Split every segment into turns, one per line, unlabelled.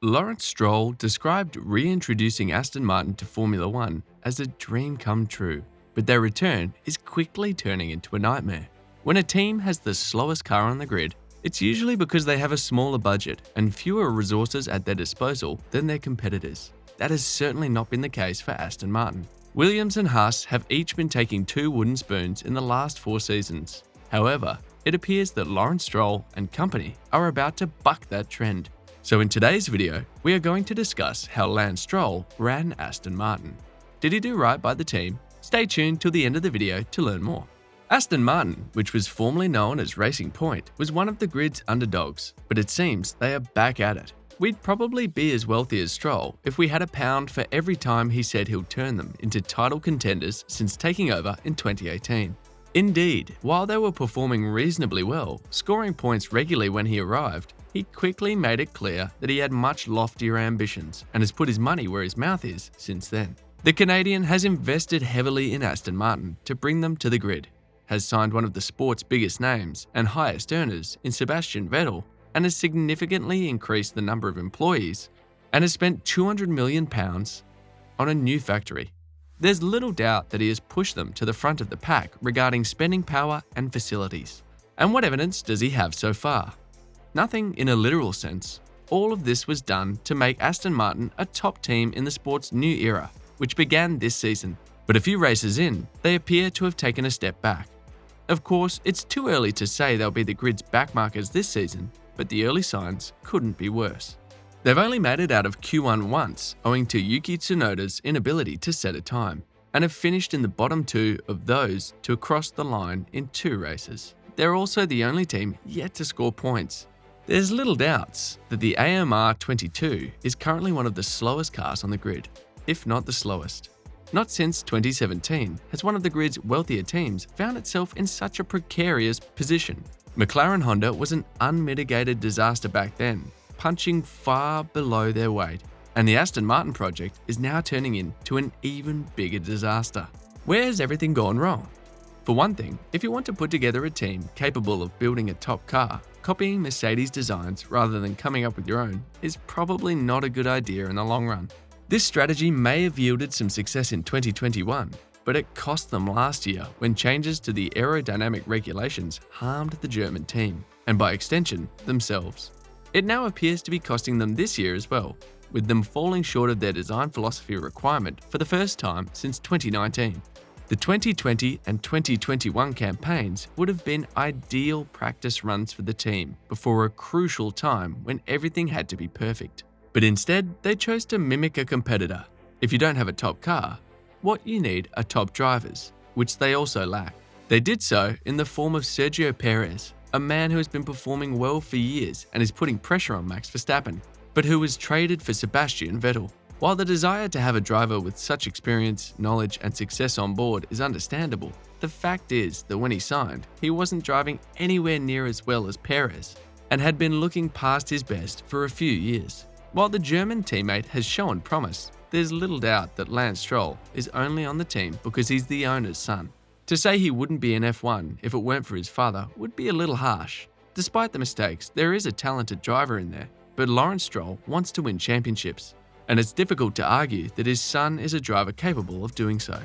Lawrence Stroll described reintroducing Aston Martin to Formula One as a dream come true, but their return is quickly turning into a nightmare. When a team has the slowest car on the grid, it's usually because they have a smaller budget and fewer resources at their disposal than their competitors. That has certainly not been the case for Aston Martin. Williams and Haas have each been taking 2 wooden spoons in the last 4 seasons. However, it appears that Lawrence Stroll and company are about to buck that trend. So in today's video, we are going to discuss how Lance Stroll ran Aston Martin. Did he do right by the team? Stay tuned till the end of the video to learn more. Aston Martin, which was formerly known as Racing Point, was one of the grid's underdogs, but it seems they are back at it. We'd probably be as wealthy as Stroll if we had a pound for every time he said he'll turn them into title contenders since taking over in 2018. Indeed, while they were performing reasonably well, scoring points regularly when he arrived, he quickly made it clear that he had much loftier ambitions and has put his money where his mouth is since then. The Canadian has invested heavily in Aston Martin to bring them to the grid, has signed one of the sport's biggest names and highest earners in Sebastian Vettel, and has significantly increased the number of employees, and has spent £200 million on a new factory. There's little doubt that he has pushed them to the front of the pack regarding spending power and facilities. And what evidence does he have so far? Nothing in a literal sense. All of this was done to make Aston Martin a top team in the sport's new era, which began this season. But a few races in, they appear to have taken a step back. Of course, it's too early to say they'll be the grid's backmarkers this season, but the early signs couldn't be worse. They've only made it out of Q1 once, owing to Yuki Tsunoda's inability to set a time, and have finished in the bottom 2 of those to cross the line in 2 races. They're also the only team yet to score points. There's little doubts that the AMR 22 is currently one of the slowest cars on the grid, if not the slowest. Not since 2017 has one of the grid's wealthier teams found itself in such a precarious position. McLaren Honda was an unmitigated disaster back then, punching far below their weight, and the Aston Martin project is now turning into an even bigger disaster. Where has everything gone wrong? For one thing, if you want to put together a team capable of building a top car, copying Mercedes designs rather than coming up with your own is probably not a good idea in the long run. This strategy may have yielded some success in 2021, but it cost them last year when changes to the aerodynamic regulations harmed the German team, and by extension, themselves. It now appears to be costing them this year as well, with them falling short of their design philosophy requirement for the first time since 2019. The 2020 and 2021 campaigns would have been ideal practice runs for the team before a crucial time when everything had to be perfect. But instead, they chose to mimic a competitor. If you don't have a top car, what you need are top drivers, which they also lack. They did so in the form of Sergio Perez, a man who has been performing well for years and is putting pressure on Max Verstappen, but who was traded for Sebastian Vettel. While the desire to have a driver with such experience, knowledge, and success on board is understandable, the fact is that when he signed, he wasn't driving anywhere near as well as Perez and had been looking past his best for a few years. While the German teammate has shown promise, there's little doubt that Lance Stroll is only on the team because he's the owner's son. To say he wouldn't be in F1 if it weren't for his father would be a little harsh. Despite the mistakes, there is a talented driver in there, but Lawrence Stroll wants to win championships, and it's difficult to argue that his son is a driver capable of doing so.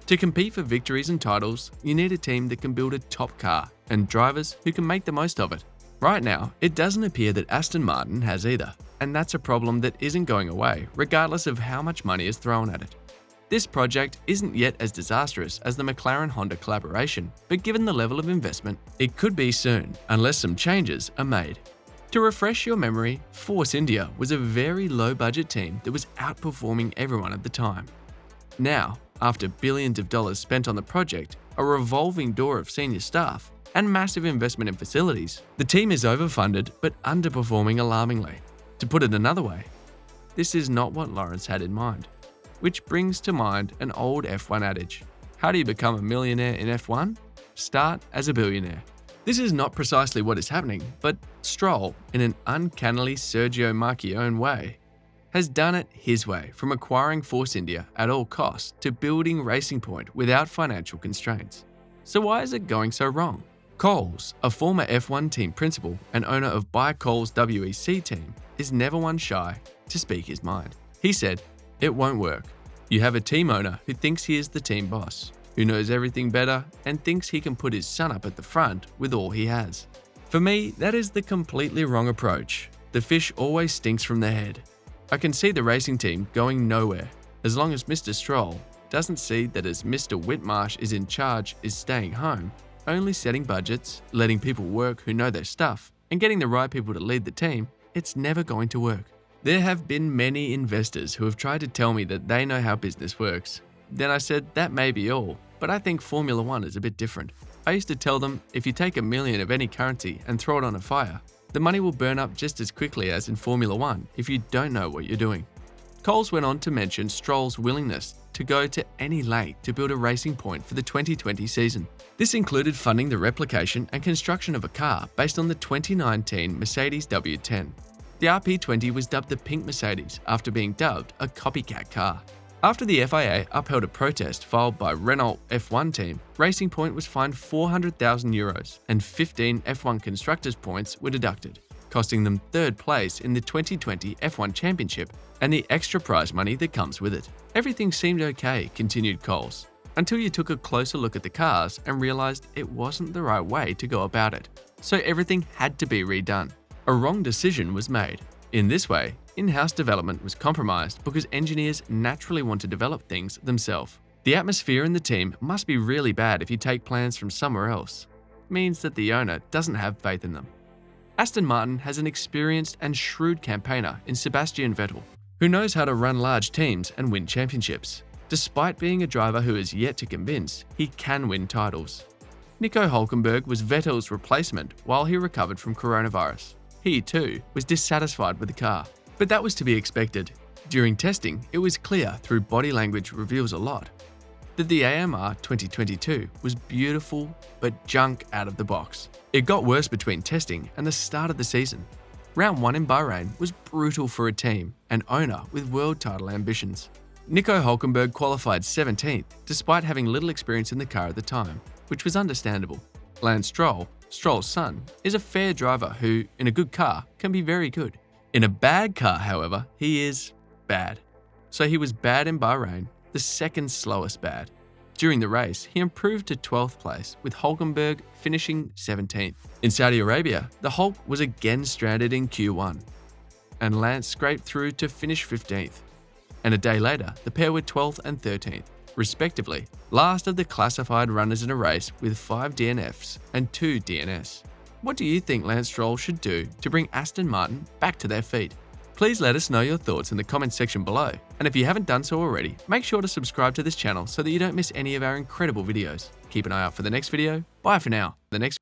To compete for victories and titles, you need a team that can build a top car and drivers who can make the most of it. Right now, it doesn't appear that Aston Martin has either, and that's a problem that isn't going away regardless of how much money is thrown at it. This project isn't yet as disastrous as the McLaren-Honda collaboration, but given the level of investment, it could be soon unless some changes are made. To refresh your memory, Force India was a very low-budget team that was outperforming everyone at the time. Now, after billions of dollars spent on the project, a revolving door of senior staff, and massive investment in facilities, the team is overfunded but underperforming alarmingly. To put it another way, this is not what Lawrence had in mind. Which brings to mind an old F1 adage. How do you become a millionaire in F1? Start as a billionaire. This is not precisely what is happening, but Stroll, in an uncannily Sergio Marchionne way, has done it his way, from acquiring Force India at all costs to building Racing Point without financial constraints. So why is it going so wrong? Coles, a former F1 team principal and owner of Buy Coles WEC team, is never one shy to speak his mind. He said, "It won't work. You have a team owner who thinks he is the team boss, who knows everything better and thinks he can put his son up at the front with all he has." For me, that is the completely wrong approach. The fish always stinks from the head. I can see the racing team going nowhere as long as Mr. Stroll doesn't see that as Mr. Whitmarsh is in charge is staying home, only setting budgets, letting people work who know their stuff, and getting the right people to lead the team, it's never going to work. There have been many investors who have tried to tell me that they know how business works. Then I said that may be all, but I think Formula One is a bit different. I used to tell them if you take $1 million of any currency and throw it on a fire, the money will burn up just as quickly as in Formula One if you don't know what you're doing. Coles went on to mention Stroll's willingness to go to any length to build a racing point for the 2020 season. This included funding the replication and construction of a car based on the 2019 Mercedes W10. The RP20 was dubbed the Pink Mercedes after being dubbed a copycat car. After the FIA upheld a protest filed by Renault F1 team, Racing Point was fined €400,000 and 15 F1 constructors' points were deducted, costing them third place in the 2020 F1 Championship and the extra prize money that comes with it. Everything seemed okay, continued Coles, until you took a closer look at the cars and realised it wasn't the right way to go about it. So everything had to be redone. A wrong decision was made. In this way, in-house development was compromised because engineers naturally want to develop things themselves. The atmosphere in the team must be really bad if you take plans from somewhere else. It means that the owner doesn't have faith in them. Aston Martin has an experienced and shrewd campaigner in Sebastian Vettel, who knows how to run large teams and win championships. Despite being a driver who is yet to convince, he can win titles. Nico Hülkenberg was Vettel's replacement while he recovered from coronavirus. He, too, was dissatisfied with the car. But that was to be expected. During testing, it was clear through body language reveals a lot that the AMR 2022 was beautiful but junk out of the box. It got worse between testing and the start of the season. Round 1 in Bahrain was brutal for a team and owner with world title ambitions. Nico Hülkenberg qualified 17th despite having little experience in the car at the time, which was understandable. Lance Stroll, Stroll's son, is a fair driver who, in a good car, can be very good. In a bad car, however, he is bad. So he was bad in Bahrain, the second slowest bad. During the race, he improved to 12th place, with Hülkenberg finishing 17th. In Saudi Arabia, the Hulk was again stranded in Q1, and Lance scraped through to finish 15th. And a day later, the pair were 12th and 13th, respectively, last of the classified runners in a race with 5 DNFs and 2 DNS. What do you think Lance Stroll should do to bring Aston Martin back to their feet? Please let us know your thoughts in the comments section below, and if you haven't done so already, make sure to subscribe to this channel so that you don't miss any of our incredible videos. Keep an eye out for the next video. Bye for now. The next